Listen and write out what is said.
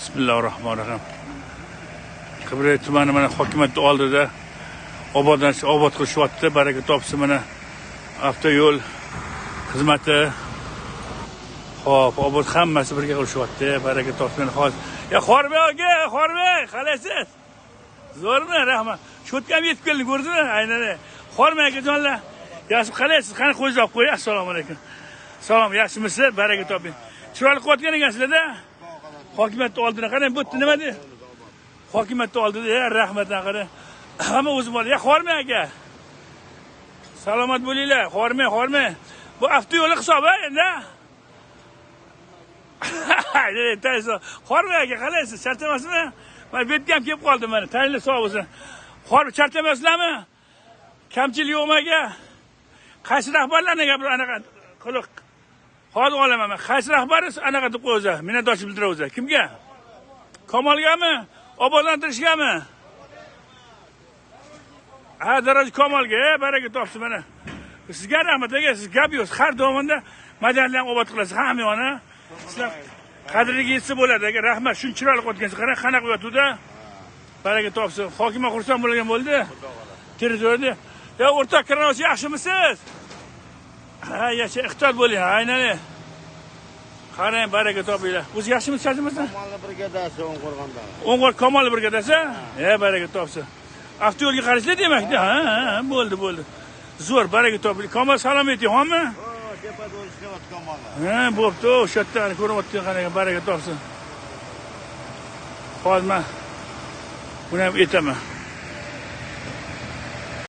Bismillahirrahmanirrahim. Qibray tumani mana hokimiyat oldida obod qilishyapti. Baraka topsin mana avtoyo'l xizmati. Xo'p, obod hammasi birga qilishyapti. Baraka topsin. Hozir. Ya Xormay aka, Xormay, qalaysiz? Zo'rmi? Rahmat. Sho'tkam yetib keldi, ko'rdingmi? Aynan. Xormay akajonlar. Yaxshi qalaysiz? Qani qo'yib qo'y. Assalomu alaykum. Salom, yaxshimisiz? Baraka toping. Chiroyli qilayotgan ekansizlar-da? Hokimiyat oldida qarang, bu nima deydi? Hokimiyat oldida, rahmatdan qarang. Hamma o'zi bor. Ya Xormay aka. Salomat bo'linglar. Xormay. Bu avtoyo'l hisobi endi. Xormay aka, qalaysiz? Charchamasizmi? Men bu yerga ham kelib qoldim mana. Tayinli sog' bo'lsin. Xormay, charchamasizlarmi? Kamchilik yo'qmi aka? Qaysi rahbarlarni gapirib anaqa qiliq hozir olaman men. Qaysi rahbari anaqa deb qo'ysa, minnatdorchilik bildiradi. Kimga? Kamolgami? Obodlantirishgami? Ha, daraj Kamolga, baraka topsin mana. Sizga rahmat aka, siz gap yo'q. Har davomida madaniyatni ham obod qilasiz hamma yoni. Sizlar qadriga yetsa bo'ladi aka. Rahmat, shuncha chiroyli qotgansiz. Qarang, qanaqa yotuvda. Baraka topsin. Hokimiyat xursand bo'lgan bo'ldi. Territoriyada. Ya o'rtoq Kiranovich, yaxshimisiz? Ha, yaxshi, ehtiyot bo'ling. Aynan. Qarang, baraka topinglar. O'zi yaxshimisiz, charchamasizmi? Kamolli brigadasi O'ng'o'rg'onda. O'ng'o'r Kamolli brigadasi? Baraka topsin. Avtoyo'lga qarashlar demakda. Ha, bo'ldi. Zo'r, baraka toping. Kamol salom ayting, xo'pmi? Tepada o'rishlayapti Kamolli. Bo'pti, o'sha yerdan ko'ryapti, qanaqa baraka topsin. Hozir men buni ham aytaman.